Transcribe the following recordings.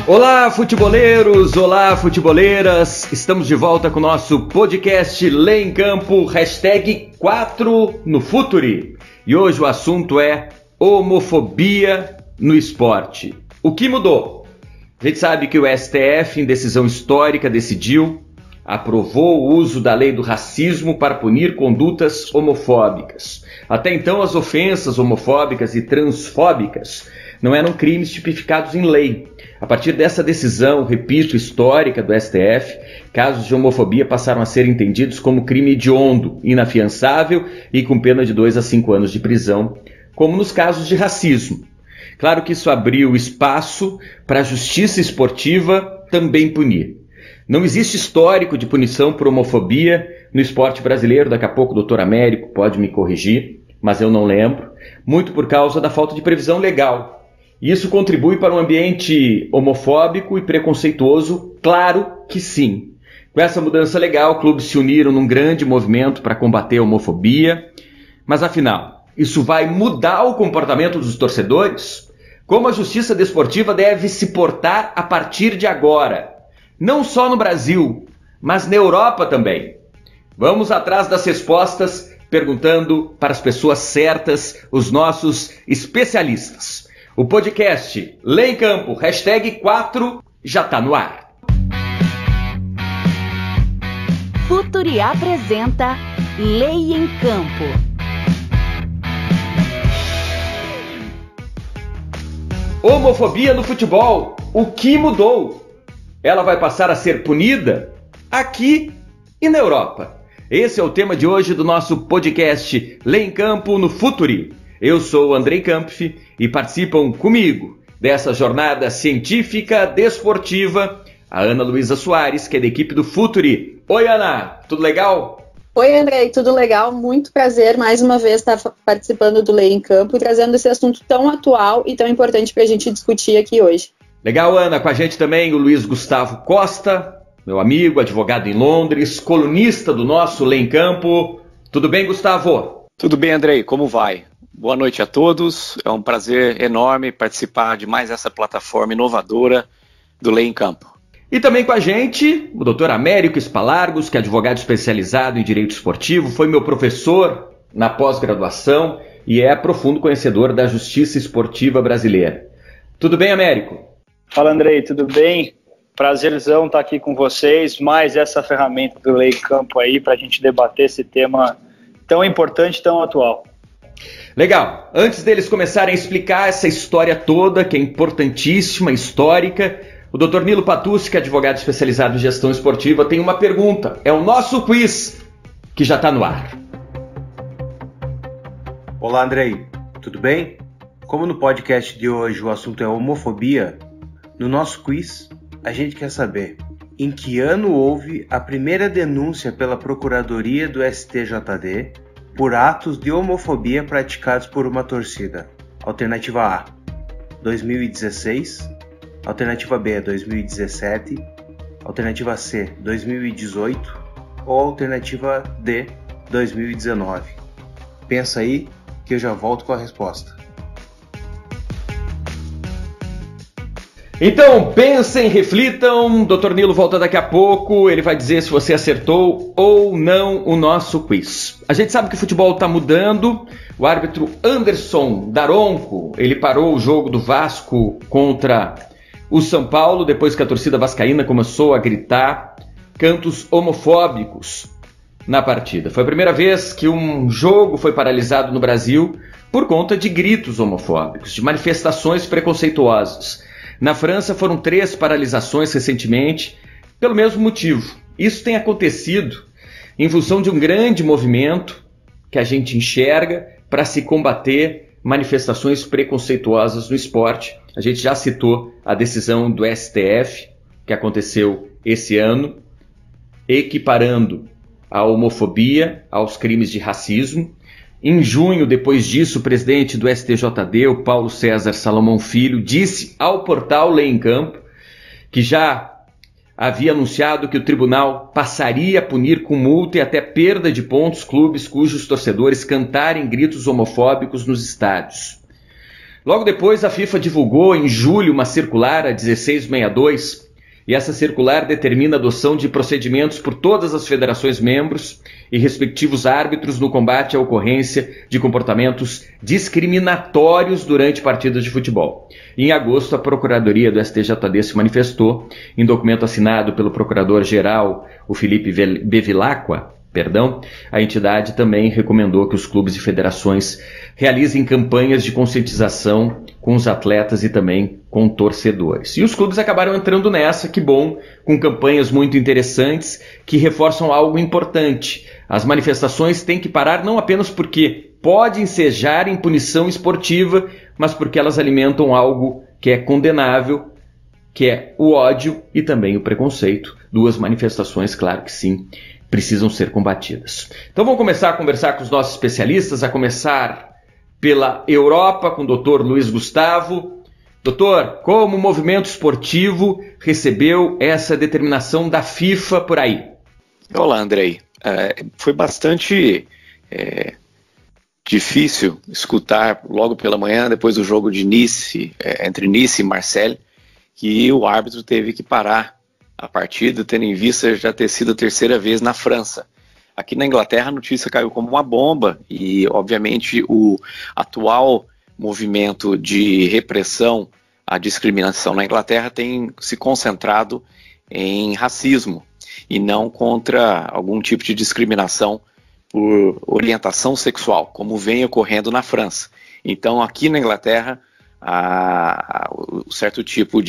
Olá, futeboleiros! Olá, futeboleiras! Estamos de volta com o nosso podcast Lê em Campo, hashtag 4 no Futuri. E hoje o assunto é homofobia no esporte. O que mudou? A gente sabe que o STF, em decisão histórica, aprovou o uso da lei do racismo para punir condutas homofóbicas. Até então, as ofensas homofóbicas e transfóbicas não eram crimes tipificados em lei. A partir dessa decisão, repito, histórica do STF, casos de homofobia passaram a ser entendidos como crime hediondo, inafiançável e com pena de 2 a 5 anos de prisão, como nos casos de racismo. Claro que isso abriu espaço para a justiça esportiva também punir. Não existe histórico de punição por homofobia no esporte brasileiro. Daqui a pouco o doutor Américo pode me corrigir, mas eu não lembro, muito por causa da falta de previsão legal. E isso contribui para um ambiente homofóbico e preconceituoso? Claro que sim. Com essa mudança legal, clubes se uniram num grande movimento para combater a homofobia. Mas afinal, isso vai mudar o comportamento dos torcedores? Como a justiça desportiva deve se portar a partir de agora? Não só no Brasil, mas na Europa também. Vamos atrás das respostas, perguntando para as pessoas certas, os nossos especialistas. O podcast Lê em Campo, hashtag 4, já está no ar. Futuri apresenta Lê em Campo. Homofobia no futebol, o que mudou? Ela vai passar a ser punida aqui e na Europa. Esse é o tema de hoje do nosso podcast Lê em Campo no Futuri. Eu sou o Andrei Kampf e participam comigo dessa jornada científica desportiva a Ana Luísa Soares, que é da equipe do Futuri. Oi, Ana, tudo legal? Oi, Andrei, tudo legal? Muito prazer mais uma vez estar participando do Lê em Campo e trazendo esse assunto tão atual e tão importante para a gente discutir aqui hoje. Legal, Ana. Com a gente também o Luiz Gustavo Costa, meu amigo, advogado em Londres, colunista do nosso Lê em Campo. Tudo bem, Gustavo? Tudo bem, Andrei. Como vai? Boa noite a todos. É um prazer enorme participar de mais essa plataforma inovadora do Lê em Campo. E também com a gente o Dr. Américo Espalargos, que é advogado especializado em direito esportivo, foi meu professor na pós-graduação e é profundo conhecedor da justiça esportiva brasileira. Tudo bem, Américo? Fala, Andrei, tudo bem? Prazerzão estar aqui com vocês, mais essa ferramenta do Lê em Campo aí para a gente debater esse tema tão importante, tão atual. Legal. Antes deles começarem a explicar essa história toda, que é importantíssima, histórica, o Dr. Nilo Patucci, que é advogado especializado em gestão esportiva, tem uma pergunta. É o nosso quiz, que já está no ar. Olá, Andrei. Tudo bem? Como no podcast de hoje o assunto é homofobia, no nosso quiz a gente quer saber em que ano houve a primeira denúncia pela Procuradoria do STJD por atos de homofobia praticados por uma torcida. Alternativa A, 2016. Alternativa B, 2017. Alternativa C, 2018. Ou alternativa D, 2019. Pensa aí que eu já volto com a resposta. Então, pensem, reflitam, Dr. Nilo volta daqui a pouco, ele vai dizer se você acertou ou não o nosso quiz. A gente sabe que o futebol está mudando, o árbitro Anderson Daronco, ele parou o jogo do Vasco contra o São Paulo, depois que a torcida vascaína começou a gritar cantos homofóbicos na partida. Foi a primeira vez que um jogo foi paralisado no Brasil por conta de gritos homofóbicos, de manifestações preconceituosas. Na França foram 3 paralisações recentemente, pelo mesmo motivo. Isso tem acontecido em função de um grande movimento que a gente enxerga para se combater manifestações preconceituosas no esporte. A gente já citou a decisão do STF, que aconteceu esse ano, equiparando a homofobia aos crimes de racismo. Em junho, depois disso, o presidente do STJD, o Paulo César Salomão Filho, disse ao portal Lê em Campo que já havia anunciado que o tribunal passaria a punir com multa e até perda de pontos clubes cujos torcedores cantarem gritos homofóbicos nos estádios. Logo depois, a FIFA divulgou em julho uma circular, a 1662, e essa circular determina a adoção de procedimentos por todas as federações membros e respectivos árbitros no combate à ocorrência de comportamentos discriminatórios durante partidas de futebol. Em agosto, a Procuradoria do STJD se manifestou em documento assinado pelo Procurador-Geral, o Felipe Bevilacqua. A entidade também recomendou que os clubes e federações realizem campanhas de conscientização com os atletas e também com torcedores. E os clubes acabaram entrando nessa, que bom, com campanhas muito interessantes que reforçam algo importante. As manifestações têm que parar não apenas porque podem ensejar em punição esportiva, mas porque elas alimentam algo que é condenável, que é o ódio e também o preconceito. Duas manifestações, claro que sim, precisam ser combatidas. Então vamos começar a conversar com os nossos especialistas, a começar pela Europa, com o Dr. Luiz Gustavo. Doutor, como o movimento esportivo recebeu essa determinação da FIFA por aí? Olá, Andrei. Foi bastante difícil escutar logo pela manhã, depois do jogo de Nice, entre Nice e Marseille, que o árbitro teve que parar a partida, tendo em vista já ter sido a terceira vez na França. Aqui na Inglaterra a notícia caiu como uma bomba e, obviamente, o atual movimento de repressão à discriminação na Inglaterra tem se concentrado em racismo e não contra algum tipo de discriminação por orientação sexual, como vem ocorrendo na França. Então, aqui na Inglaterra, o certo tipo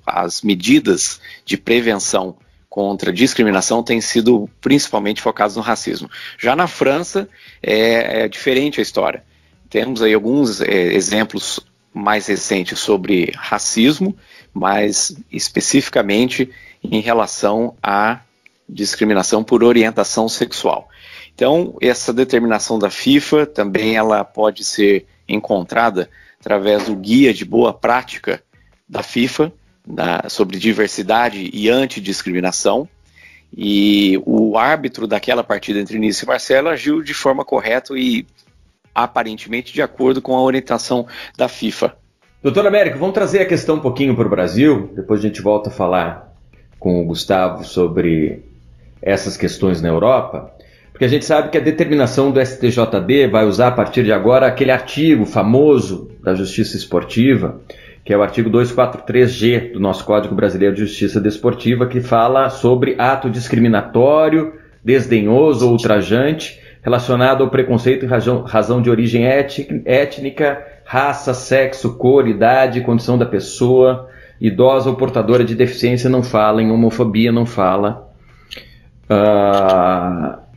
as medidas de prevenção contra discriminação têm sido principalmente focadas no racismo. Já na França é diferente a história. Temos aí alguns exemplos mais recentes sobre racismo, mas especificamente em relação à discriminação por orientação sexual. Então, essa determinação da FIFA também ela pode ser encontrada através do guia de boa prática da FIFA sobre diversidade e antidiscriminação, e o árbitro daquela partida entre Nice e Marseille agiu de forma correta e aparentemente de acordo com a orientação da FIFA. Doutor Américo, vamos trazer a questão um pouquinho para o Brasil, depois a gente volta a falar com o Gustavo sobre essas questões na Europa. Porque a gente sabe que a determinação do STJD vai usar a partir de agora aquele artigo famoso da Justiça Esportiva, que é o artigo 243G do nosso Código Brasileiro de Justiça Desportiva, que fala sobre ato discriminatório, desdenhoso ou ultrajante relacionado ao preconceito em razão de origem étnica, raça, sexo, cor, idade, condição da pessoa, idosa ou portadora de deficiência, não fala em homofobia, não fala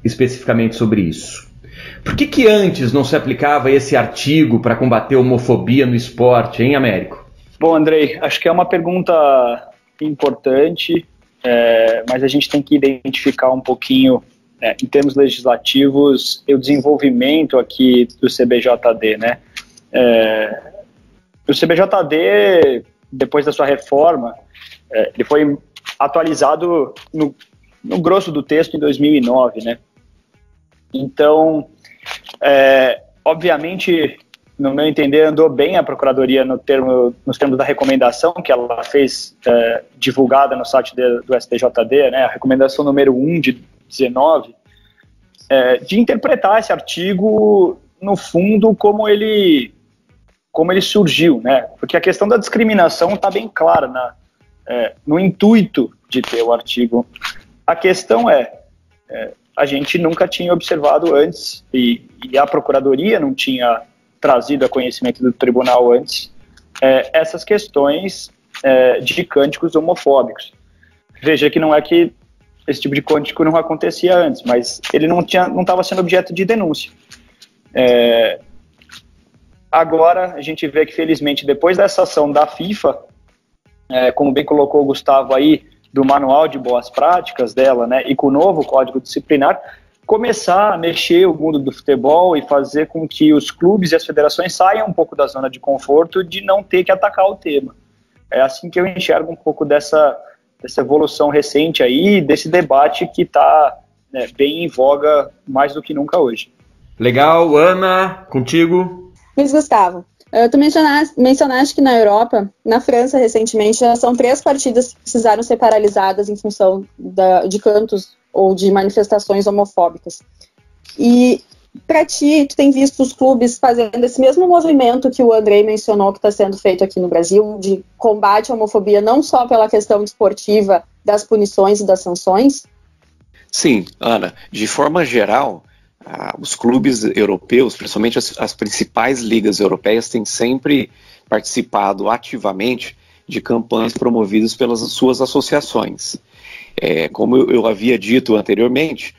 especificamente sobre isso. Por que antes não se aplicava esse artigo para combater a homofobia no esporte, hein, Américo? Bom, Andrei, acho que é uma pergunta importante, mas a gente tem que identificar um pouquinho, em termos legislativos, o desenvolvimento aqui do CBJD, né? O CBJD, depois da sua reforma, ele foi atualizado no grosso do texto em 2009, né? Então, obviamente, no meu entender, andou bem a Procuradoria nos termos da recomendação que ela fez, divulgada no site do STJD, né, a recomendação número 1 de 19, de interpretar esse artigo, no fundo, como ele surgiu, né? Porque a questão da discriminação está bem clara no intuito de ter o artigo. A questão a gente nunca tinha observado antes, e a Procuradoria não tinha trazido a conhecimento do tribunal antes, essas questões de cânticos homofóbicos. Veja que não é que esse tipo de cântico não acontecia antes, mas ele não estava sendo objeto de denúncia. Agora, a gente vê que, felizmente, depois dessa ação da FIFA, como bem colocou o Gustavo aí, do manual de boas práticas dela, né, e com o novo código disciplinar, começar a mexer o mundo do futebol e fazer com que os clubes e as federações saiam um pouco da zona de conforto de não ter que atacar o tema. É assim que eu enxergo um pouco dessa evolução recente aí, desse debate que está bem em voga mais do que nunca hoje. Legal, Ana, contigo. Luiz Gustavo, Tu mencionaste que na Europa, na França recentemente, já são 3 partidas que precisaram ser paralisadas em função de cantos ou de manifestações homofóbicas. E para ti, tu tem visto os clubes fazendo esse mesmo movimento que o Andrei mencionou que está sendo feito aqui no Brasil, de combate à homofobia, não só pela questão desportiva das punições e das sanções? Sim, Ana, de forma geral, os clubes europeus, principalmente as principais ligas europeias, têm sempre participado ativamente de campanhas promovidas pelas suas associações. Como eu havia dito anteriormente,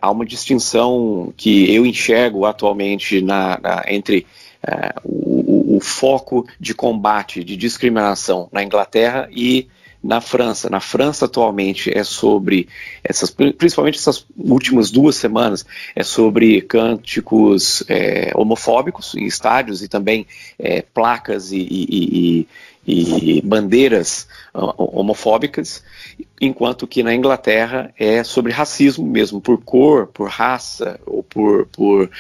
há uma distinção que eu enxergo atualmente entre o foco de combate, de discriminação na Inglaterra e na França. Na França, atualmente, é sobre, principalmente essas últimas 2 semanas, é sobre cânticos homofóbicos em estádios e também placas e bandeiras homofóbicas, enquanto que na Inglaterra é sobre racismo mesmo, por cor, por raça ou por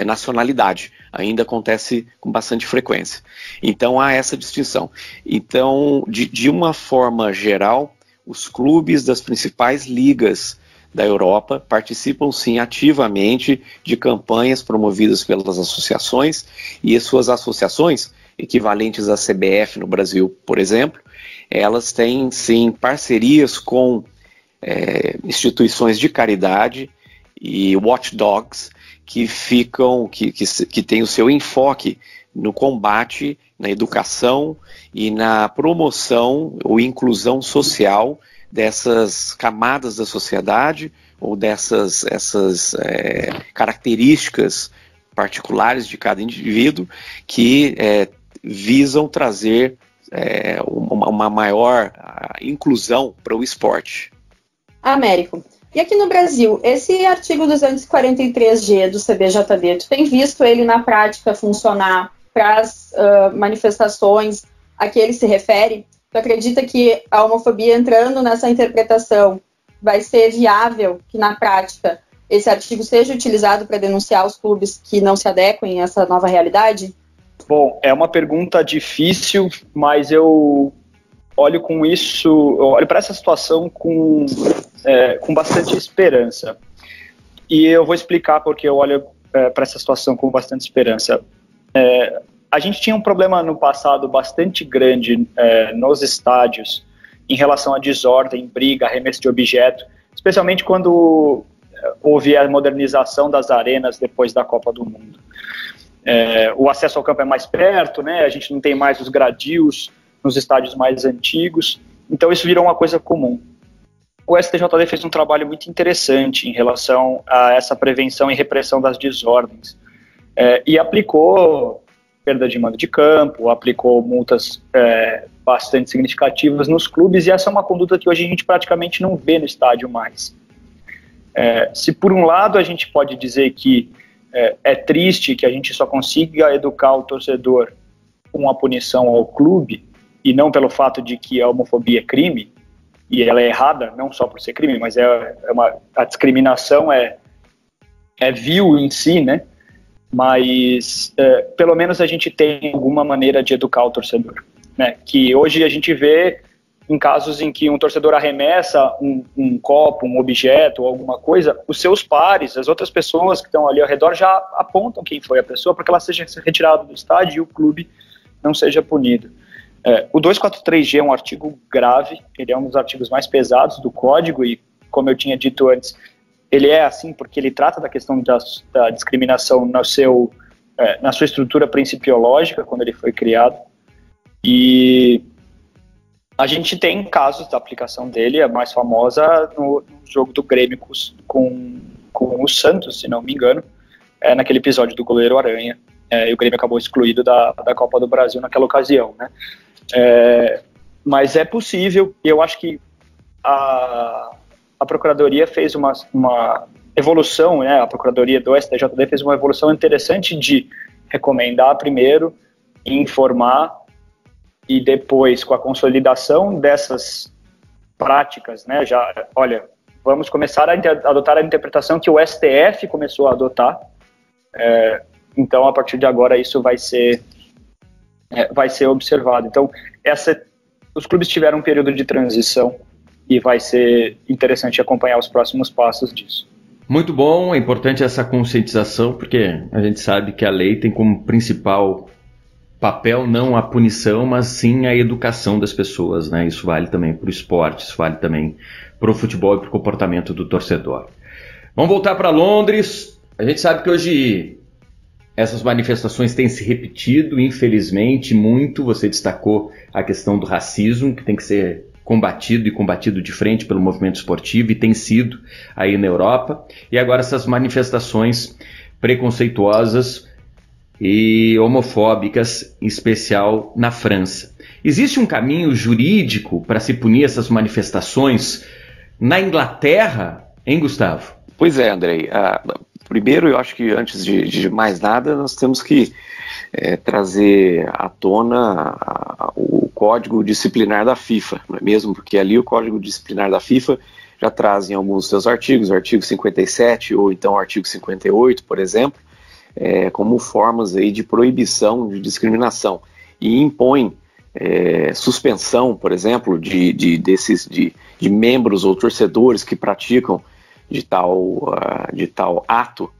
nacionalidade. Ainda acontece com bastante frequência. Então há essa distinção. Então, de uma forma geral, os clubes das principais ligas da Europa participam sim ativamente de campanhas promovidas pelas associações, e as suas associações, equivalentes à CBF no Brasil, por exemplo, elas têm sim parcerias com instituições de caridade e watchdogs que têm o seu enfoque no combate, na educação e na promoção ou inclusão social dessas camadas da sociedade ou dessas características particulares de cada indivíduo que visam trazer uma maior inclusão para o esporte. Américo. E aqui no Brasil, esse artigo 243G do CBJD, tu tem visto ele na prática funcionar para as manifestações a que ele se refere? Tu acredita que a homofobia entrando nessa interpretação vai ser viável que na prática esse artigo seja utilizado para denunciar os clubes que não se adequem a essa nova realidade? Bom, é uma pergunta difícil, mas eu olho para essa situação com bastante esperança. E eu vou explicar porque eu olho para essa situação com bastante esperança. A gente tinha um problema no passado bastante grande nos estádios em relação à desordem, briga, arremesso de objeto, especialmente quando houve a modernização das arenas depois da Copa do Mundo. O acesso ao campo é mais perto, né? A gente não tem mais os gradios nos estádios mais antigos, então isso virou uma coisa comum. O STJD fez um trabalho muito interessante em relação a essa prevenção e repressão das desordens, e aplicou perda de mando de campo, aplicou multas bastante significativas nos clubes, e essa é uma conduta que hoje a gente praticamente não vê no estádio mais. Se por um lado a gente pode dizer que é triste que a gente só consiga educar o torcedor com a punição ao clube, e não pelo fato de que a homofobia é crime, e ela é errada, não só por ser crime, mas a discriminação é vil em si, né? Mas pelo menos a gente tem alguma maneira de educar o torcedor, né? Que hoje a gente vê em casos em que um torcedor arremessa um copo, um objeto ou alguma coisa, os seus pares, as outras pessoas que estão ali ao redor já apontam quem foi a pessoa para que ela seja retirada do estádio e o clube não seja punido. O 243G é um artigo grave, ele é um dos artigos mais pesados do Código e, como eu tinha dito antes, ele é assim porque ele trata da questão da discriminação na sua estrutura principiológica, quando ele foi criado. E a gente tem casos da aplicação dele, a mais famosa no jogo do Grêmio com o Santos, se não me engano, naquele episódio do goleiro Aranha. E o Grêmio acabou excluído da Copa do Brasil naquela ocasião, né? Mas é possível, e eu acho que a Procuradoria fez uma evolução, né? A Procuradoria do STJD fez uma evolução interessante de recomendar primeiro, informar, e depois, com a consolidação dessas práticas, né? Vamos começar a adotar a interpretação que o STF começou a adotar. Então, a partir de agora, isso vai ser vai ser observado. Então, os clubes tiveram um período de transição e vai ser interessante acompanhar os próximos passos disso. Muito bom, é importante essa conscientização, porque a gente sabe que a lei tem como principal papel não a punição, mas sim a educação das pessoas, né? Isso vale também para o esporte, isso vale também para o futebol e para o comportamento do torcedor. Vamos voltar para Londres. A gente sabe que hoje essas manifestações têm se repetido, infelizmente, muito. Você destacou a questão do racismo, que tem que ser combatido de frente pelo movimento esportivo, e tem sido aí na Europa. E agora essas manifestações preconceituosas e homofóbicas, em especial na França. Existe um caminho jurídico para se punir essas manifestações na Inglaterra, hein, Gustavo? Pois é, Andrei. Primeiro, eu acho que antes de mais nada, nós temos que trazer à tona o Código Disciplinar da FIFA, não é mesmo? Porque ali o Código Disciplinar da FIFA já traz em alguns dos seus artigos, o artigo 57 ou então o artigo 58, por exemplo, como formas aí de proibição de discriminação, e impõe suspensão, por exemplo, de membros ou torcedores que praticam de tal ato,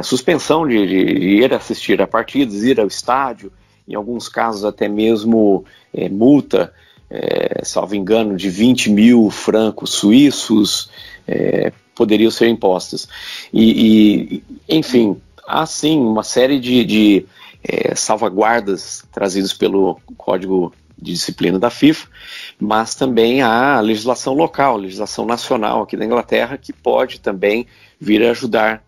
suspensão de ir assistir a partidas, ir ao estádio, em alguns casos até mesmo multa, salvo engano, de 20 mil francos suíços, poderiam ser impostas. Enfim, há sim uma série de salvaguardas trazidas pelo Código de Disciplina da FIFA, mas também há a legislação local, a legislação nacional aqui da Inglaterra, que pode também vir a ajudar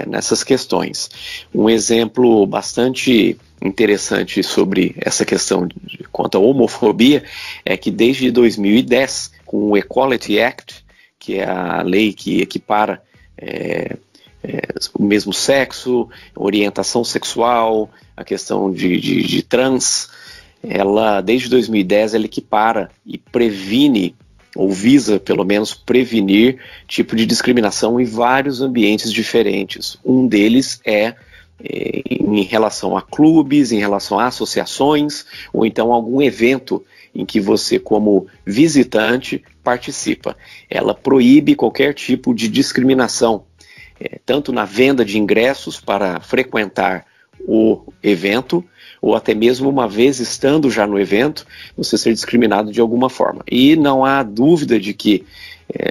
nessas questões. Um exemplo bastante interessante sobre essa questão quanto à homofobia é que desde 2010, com o Equality Act, que é a lei que equipara o mesmo sexo, orientação sexual, a questão de trans, ela, desde 2010, ela equipara e previne, ou visa, pelo menos, prevenir tipo de discriminação em vários ambientes diferentes. Um deles em relação a clubes, em relação a associações, ou então algum evento em que você, como visitante, participa. Ela proíbe qualquer tipo de discriminação, tanto na venda de ingressos para frequentar o evento, ou até mesmo uma vez estando já no evento, você ser discriminado de alguma forma. E não há dúvida de que,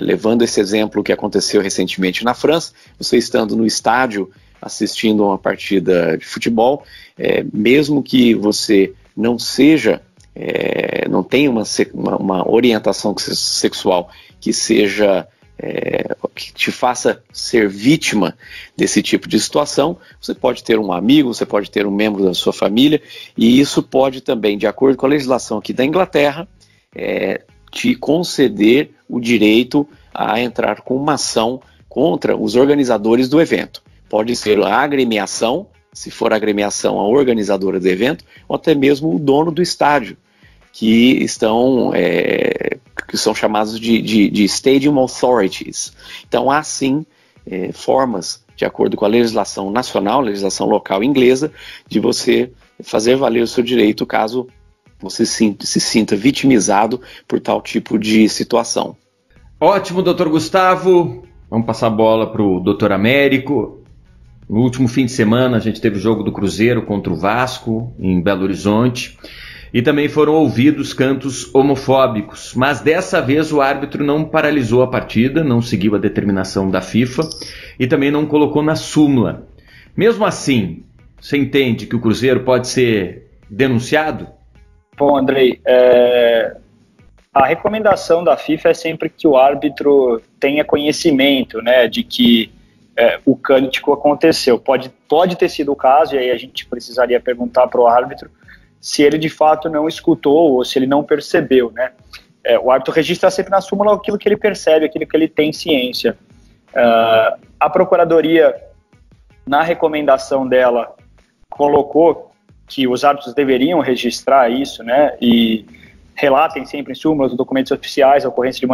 levando esse exemplo que aconteceu recentemente na França, você estando no estádio assistindo a uma partida de futebol, mesmo que você não seja, não tenha uma orientação sexual que seja, que te faça ser vítima desse tipo de situação, você pode ter um amigo, você pode ter um membro da sua família, e isso pode também, de acordo com a legislação aqui da Inglaterra, te conceder o direito a entrar com uma ação contra os organizadores do evento. Pode ser a agremiação, se for a agremiação a organizadora do evento, ou até mesmo o dono do estádio, que são chamados de Stadium Authorities. Então há sim formas, de acordo com a legislação nacional, legislação local inglesa, de você fazer valer o seu direito caso você se sinta vitimizado por tal tipo de situação. Ótimo, doutor Gustavo. Vamos passar a bola para o doutor Américo. No último fim de semana a gente teve o jogo do Cruzeiro contra o Vasco, em Belo Horizonte. E também foram ouvidos cantos homofóbicos, mas dessa vez o árbitro não paralisou a partida, não seguiu a determinação da FIFA e também não colocou na súmula. Mesmo assim, você entende que o Cruzeiro pode ser denunciado? Bom, Andrei, a recomendação da FIFA é sempre que o árbitro tenha conhecimento, né, de que o cântico aconteceu. Pode ter sido o caso, e aí a gente precisaria perguntar para o árbitro se ele de fato não escutou ou se ele não percebeu, né? O árbitro registra sempre na súmula aquilo que ele percebe, aquilo que ele tem ciência. A Procuradoria, na recomendação dela, colocou que os árbitros deveriam registrar isso, né? E relatem sempre em súmulas, documentos oficiais, a ocorrência de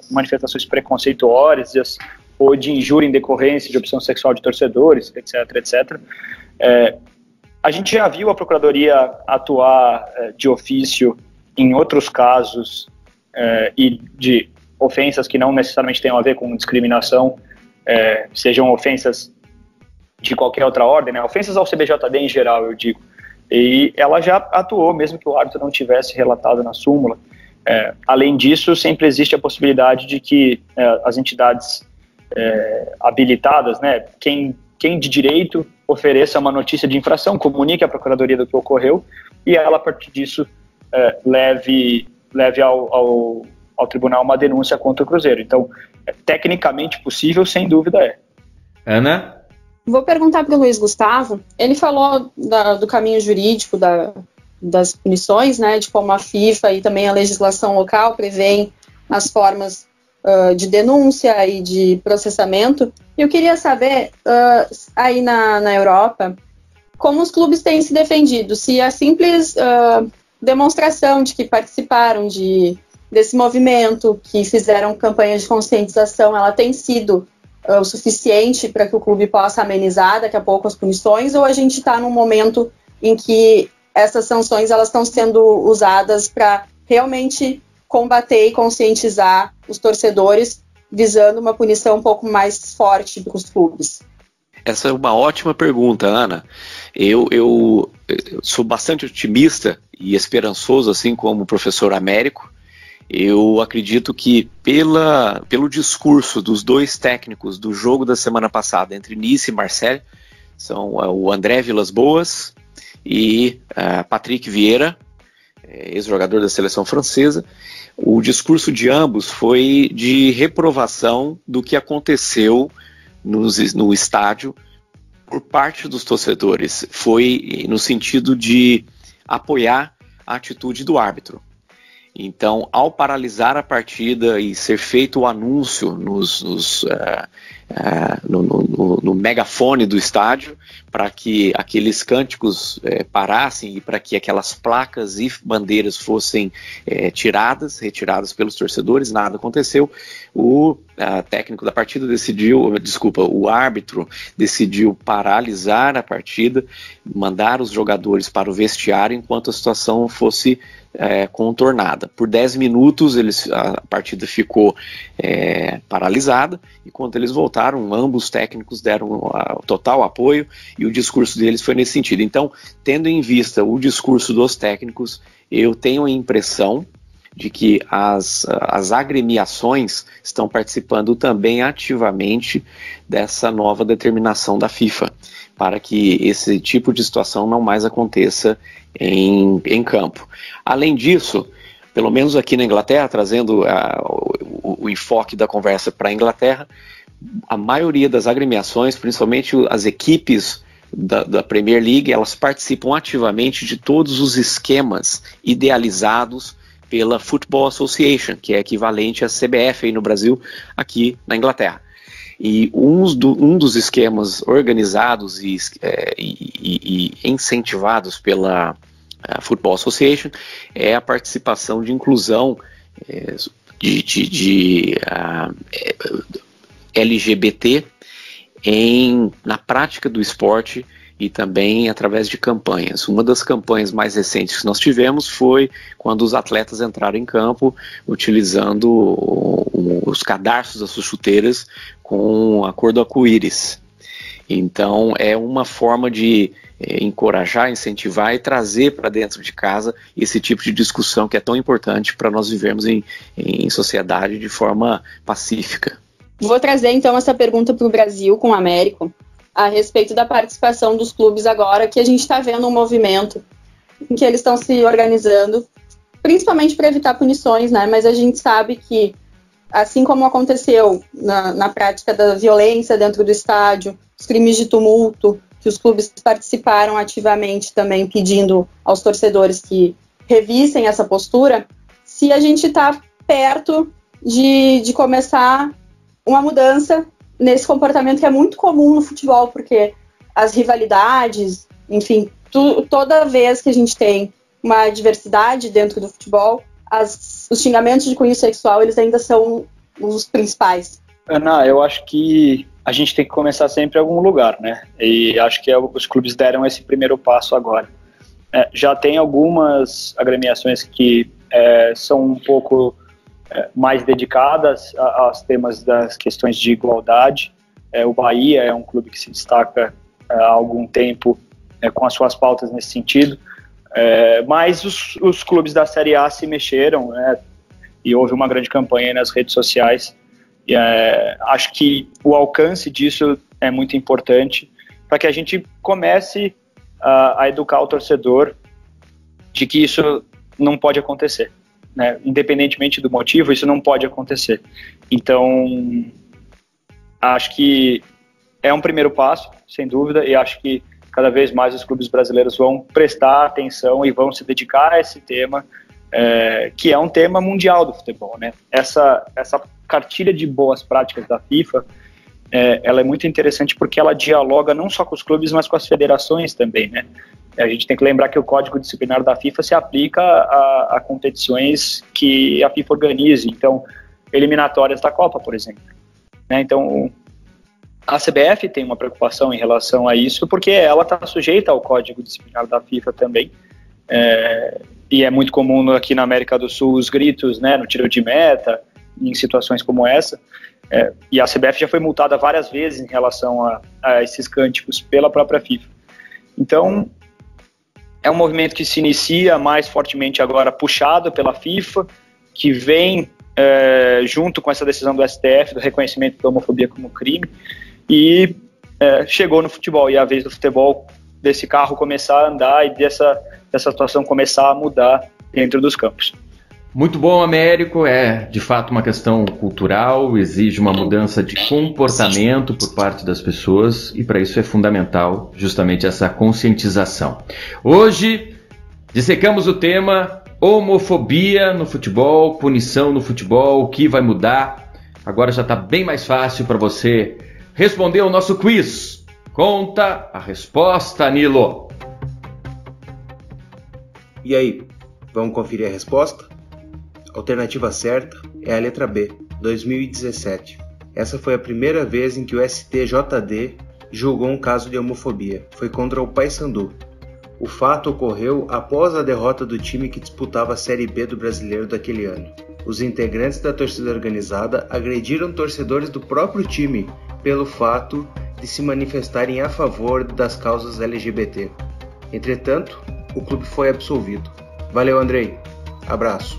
manifestações preconceituosas ou de injúria em decorrência de opção sexual de torcedores, etc, etc. A gente já viu a Procuradoria atuar de ofício em outros casos e de ofensas que não necessariamente tenham a ver com discriminação, sejam ofensas de qualquer outra ordem, né? Ofensas ao CBJD em geral, eu digo. E ela já atuou, mesmo que o árbitro não tivesse relatado na súmula. Além disso, sempre existe a possibilidade de que as entidades habilitadas, né, quem de direito ofereça uma notícia de infração, comunique à Procuradoria do que ocorreu e ela, a partir disso, leve ao tribunal uma denúncia contra o Cruzeiro. Então, tecnicamente possível, sem dúvida é. Ana? Vou perguntar para o Luiz Gustavo. Ele falou do caminho jurídico das punições, né, de como a FIFA e também a legislação local prevêem as formas de denúncia e de processamento. Eu queria saber, aí na Europa, como os clubes têm se defendido, se a simples demonstração de que participaram desse movimento, que fizeram campanhas de conscientização, ela tem sido o suficiente para que o clube possa amenizar daqui a pouco as punições, ou a gente está num momento em que essas sanções elas estão sendo usadas para realmente combater e conscientizar os torcedores, visando uma punição um pouco mais forte para os clubes? Essa é uma ótima pergunta, Ana. Eu sou bastante otimista e esperançoso, assim como o professor Américo. Eu acredito que pelo discurso dos dois técnicos do jogo da semana passada entre Nice e Marseille, são o André Villas-Boas e Patrick Vieira, ex-jogador da seleção francesa, o discurso de ambos foi de reprovação do que aconteceu no estádio por parte dos torcedores. Foi no sentido de apoiar a atitude do árbitro. Então, ao paralisar a partida e ser feito o anúncio no megafone do estádio, para que aqueles cânticos parassem e para que aquelas placas e bandeiras fossem retiradas pelos torcedores, nada aconteceu. O técnico da partida o árbitro decidiu paralisar a partida, mandar os jogadores para o vestiário enquanto a situação fosse contornada. Por 10 minutos a partida ficou paralisada, e quando eles voltaram, ambos técnicos deram total apoio e o discurso deles foi nesse sentido. Então, tendo em vista o discurso dos técnicos, eu tenho a impressão de que as agremiações estão participando também ativamente dessa nova determinação da FIFA, para que esse tipo de situação não mais aconteça em campo. Além disso, pelo menos aqui na Inglaterra, trazendo o enfoque da conversa para a Inglaterra, a maioria das agremiações, principalmente as equipes da Premier League, elas participam ativamente de todos os esquemas idealizados pela Football Association, que é equivalente à CBF aí no Brasil, aqui na Inglaterra. E um dos esquemas organizados e incentivados pela Football Association é a participação de inclusão de LGBT na prática do esporte e também através de campanhas. Uma das campanhas mais recentes que nós tivemos foi quando os atletas entraram em campo utilizando os cadarços das suas chuteiras com a cor do arco-íris. Então é uma forma de encorajar, incentivar e trazer para dentro de casa esse tipo de discussão que é tão importante para nós vivermos em sociedade de forma pacífica. Vou trazer então essa pergunta para o Brasil com o Américo, a respeito da participação dos clubes agora, que a gente está vendo um movimento em que eles estão se organizando, principalmente para evitar punições, né? Mas a gente sabe que, assim como aconteceu na prática da violência dentro do estádio, os crimes de tumulto, que os clubes participaram ativamente também pedindo aos torcedores que revissem essa postura, se a gente está perto de começar uma mudança nesse comportamento que é muito comum no futebol, porque as rivalidades, enfim, toda vez que a gente tem uma diversidade dentro do futebol, os xingamentos de cunho sexual, eles ainda são os principais. Ana, eu acho que a gente tem que começar sempre em algum lugar, né? E acho que os clubes deram esse primeiro passo agora. Já tem algumas agremiações que são um pouco mais dedicadas aos temas das questões de igualdade. O Bahia é um clube que se destaca há algum tempo com as suas pautas nesse sentido, mas os clubes da Série A se mexeram, né? E houve uma grande campanha nas redes sociais. E, acho que o alcance disso é muito importante para que a gente comece a educar o torcedor de que isso não pode acontecer, né? Independentemente do motivo, isso não pode acontecer. Então, acho que é um primeiro passo, sem dúvida, e acho que cada vez mais os clubes brasileiros vão prestar atenção e vão se dedicar a esse tema, que é um tema mundial do futebol, né? Essa cartilha de boas práticas da FIFA, ela é muito interessante porque ela dialoga não só com os clubes, mas com as federações também, né? A gente tem que lembrar que o Código Disciplinar da FIFA se aplica a competições que a FIFA organiza, então, eliminatórias da Copa, por exemplo, né? Então, a CBF tem uma preocupação em relação a isso, porque ela está sujeita ao Código Disciplinar da FIFA também, e é muito comum aqui na América do Sul os gritos, né, no tiro de meta, em situações como essa, e a CBF já foi multada várias vezes em relação a esses cânticos pela própria FIFA. Então, é um movimento que se inicia mais fortemente agora, puxado pela FIFA, que vem junto com essa decisão do STF, do reconhecimento da homofobia como crime, e chegou no futebol, e é a vez do futebol, desse carro começar a andar e dessa situação começar a mudar dentro dos campos. Muito bom, Américo. É de fato uma questão cultural, exige uma mudança de comportamento por parte das pessoas, e para isso é fundamental justamente essa conscientização. Hoje dissecamos o tema homofobia no futebol, punição no futebol, o que vai mudar. Agora já está bem mais fácil para você responder o nosso quiz. Conta a resposta, Nilo. E aí, vamos conferir a resposta? A alternativa certa é a letra B, 2017. Essa foi a primeira vez em que o STJD julgou um caso de homofobia. Foi contra o Paysandu. O fato ocorreu após a derrota do time que disputava a Série B do Brasileiro daquele ano. Os integrantes da torcida organizada agrediram torcedores do próprio time pelo fato de se manifestarem a favor das causas LGBT. Entretanto, o clube foi absolvido. Valeu, Andrei. Abraço.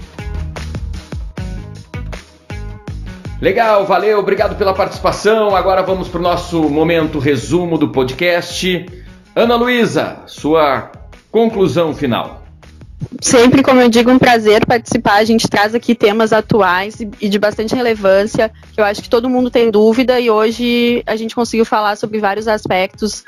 Legal, valeu, obrigado pela participação. Agora vamos para o nosso momento resumo do podcast. Ana Luísa, sua conclusão final. Sempre, como eu digo, um prazer participar. A gente traz aqui temas atuais e de bastante relevância, que eu acho que todo mundo tem dúvida, e hoje a gente conseguiu falar sobre vários aspectos,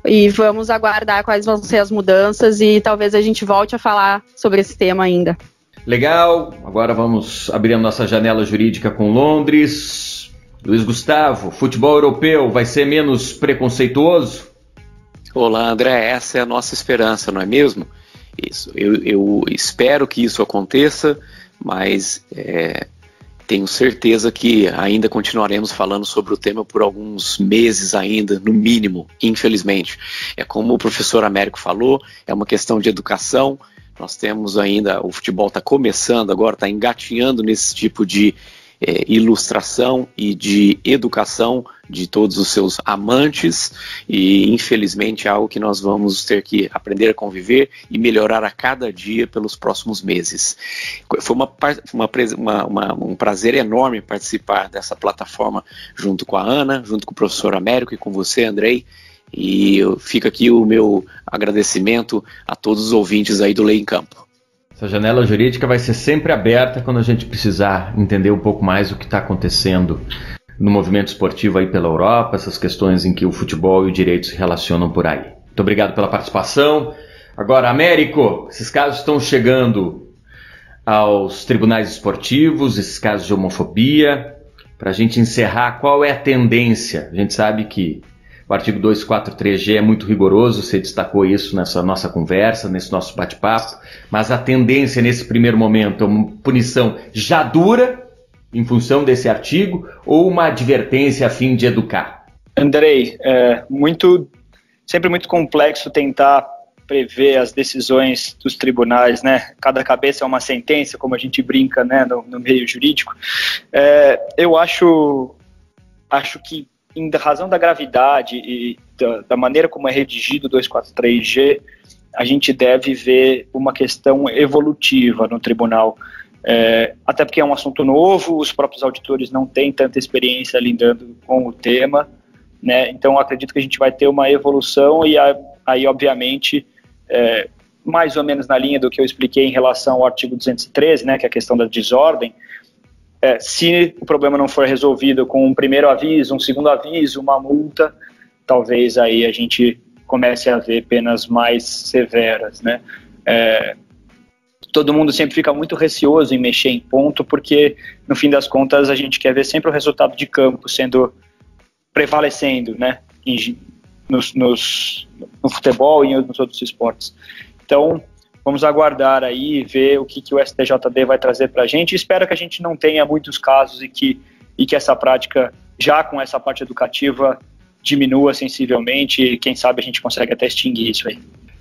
e vamos aguardar quais vão ser as mudanças, e talvez a gente volte a falar sobre esse tema ainda. Legal, agora vamos abrir a nossa janela jurídica com Londres. Luiz Gustavo, futebol europeu vai ser menos preconceituoso? Olá, André, essa é a nossa esperança, não é mesmo? Isso, eu espero que isso aconteça, mas tenho certeza que ainda continuaremos falando sobre o tema por alguns meses ainda, no mínimo, infelizmente. É como o professor Américo falou, é uma questão de educação. Nós temos ainda, o futebol está começando agora, está engatinhando nesse tipo de ilustração e de educação de todos os seus amantes, e infelizmente é algo que nós vamos ter que aprender a conviver e melhorar a cada dia pelos próximos meses. Foi um prazer enorme participar dessa plataforma junto com a Ana, junto com o professor Américo e com você, Andrei. E fica aqui o meu agradecimento a todos os ouvintes aí do Lei em Campo. Essa janela jurídica vai ser sempre aberta quando a gente precisar entender um pouco mais o que está acontecendo no movimento esportivo aí pela Europa, essas questões em que o futebol e o direito se relacionam por aí. Muito obrigado pela participação. Agora, Américo, esses casos estão chegando aos tribunais esportivos, esses casos de homofobia. Para a gente encerrar, qual é a tendência? A gente sabe que o artigo 243G é muito rigoroso, você destacou isso nessa nossa conversa, nesse nosso bate-papo, mas a tendência nesse primeiro momento é uma punição já dura, em função desse artigo, ou uma advertência a fim de educar? Andrei, sempre muito complexo tentar prever as decisões dos tribunais, né? Cada cabeça é uma sentença, como a gente brinca, né, no meio jurídico. Eu acho que, em razão da gravidade e da maneira como é redigido o 243G, a gente deve ver uma questão evolutiva no tribunal. Até porque é um assunto novo, os próprios auditores não têm tanta experiência lidando com o tema, né? Então acredito que a gente vai ter uma evolução e aí obviamente, mais ou menos na linha do que eu expliquei em relação ao artigo 213, né, que é a questão da desordem, se o problema não for resolvido com um primeiro aviso, um segundo aviso, uma multa, talvez aí a gente comece a ver penas mais severas, né? Todo mundo sempre fica muito receoso em mexer em ponto, porque no fim das contas a gente quer ver sempre o resultado de campo sendo prevalecendo, né, no futebol e nos outros esportes. Então, vamos aguardar aí, ver o que o STJD vai trazer para a gente. Espero que a gente não tenha muitos casos e que essa prática, já com essa parte educativa, diminua sensivelmente e quem sabe a gente consegue até extinguir isso aí.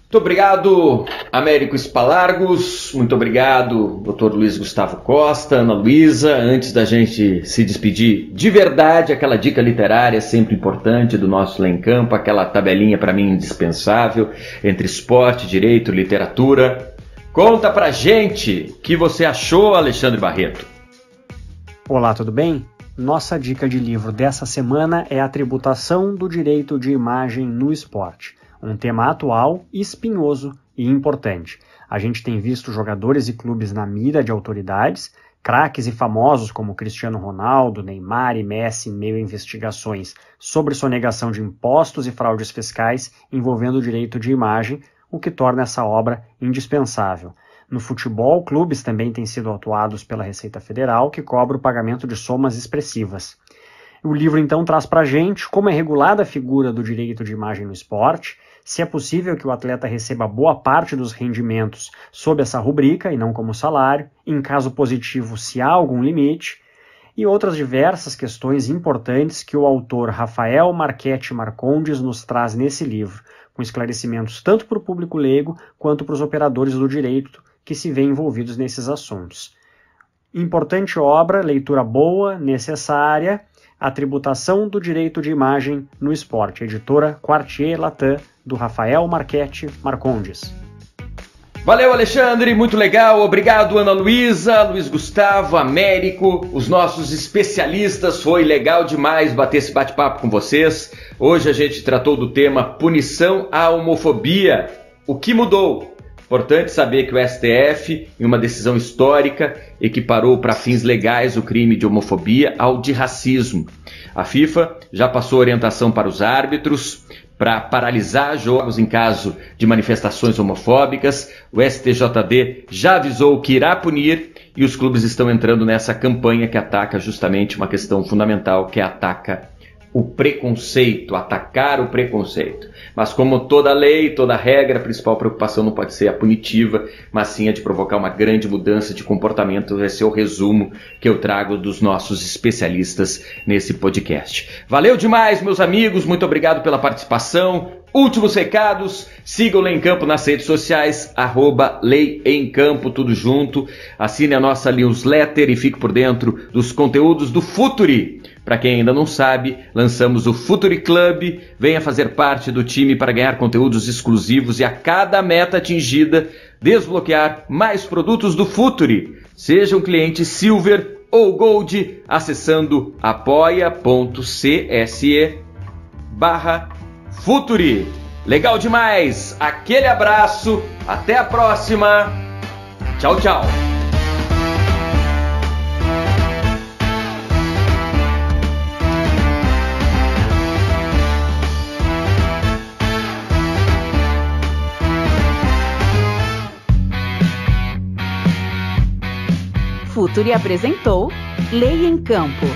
Muito obrigado, Américo Spalargos. Muito obrigado, Dr. Luiz Gustavo Costa, Ana Luísa. Antes da gente se despedir, de verdade, aquela dica literária sempre importante do nosso Lê em Campo, aquela tabelinha para mim indispensável entre esporte, direito, literatura. Conta pra gente o que você achou, Alexandre Barreto. Olá, tudo bem? Nossa dica de livro dessa semana é A Tributação do Direito de Imagem no Esporte. Um tema atual, espinhoso e importante. A gente tem visto jogadores e clubes na mira de autoridades, craques e famosos como Cristiano Ronaldo, Neymar e Messi em meio a investigações sobre sonegação de impostos e fraudes fiscais envolvendo o direito de imagem, o que torna essa obra indispensável. No futebol, clubes também têm sido autuados pela Receita Federal, que cobra o pagamento de somas expressivas. O livro, então, traz para a gente como é regulada a figura do direito de imagem no esporte, se é possível que o atleta receba boa parte dos rendimentos sob essa rubrica e não como salário, em caso positivo, se há algum limite, e outras diversas questões importantes que o autor Rafael Marchetti Marcondes nos traz nesse livro, com esclarecimentos tanto para o público leigo quanto para os operadores do direito que se veem envolvidos nesses assuntos. Importante obra, leitura boa, necessária, A Tributação do Direito de Imagem no Esporte, editora Quartier Latam, do Rafael Marchetti Marcondes. Valeu, Alexandre, muito legal, obrigado, Ana Luísa, Luiz Gustavo, Américo, os nossos especialistas, foi legal demais bater esse bate-papo com vocês. Hoje a gente tratou do tema punição à homofobia, o que mudou? Importante saber que o STF, em uma decisão histórica, equiparou para fins legais o crime de homofobia ao de racismo. A FIFA já passou orientação para os árbitros para paralisar jogos em caso de manifestações homofóbicas. O STJD já avisou que irá punir e os clubes estão entrando nessa campanha que ataca justamente uma questão fundamental, que ataca o preconceito, atacar o preconceito. Mas como toda lei, toda regra, a principal preocupação não pode ser a punitiva, mas sim a de provocar uma grande mudança de comportamento. Esse é o resumo que eu trago dos nossos especialistas nesse podcast. Valeu demais, meus amigos, muito obrigado pela participação. Últimos recados, siga o Lê em Campo nas redes sociais, @Lei em Campo, tudo junto. Assine a nossa newsletter e fique por dentro dos conteúdos do Futuri. Para quem ainda não sabe, lançamos o Futuri Club. Venha fazer parte do time para ganhar conteúdos exclusivos e a cada meta atingida, desbloquear mais produtos do Futuri. Seja um cliente Silver ou Gold, acessando apoia.se/Futuri. Legal demais! Aquele abraço, até a próxima! Tchau, tchau! Futuri apresentou Lei em Campo.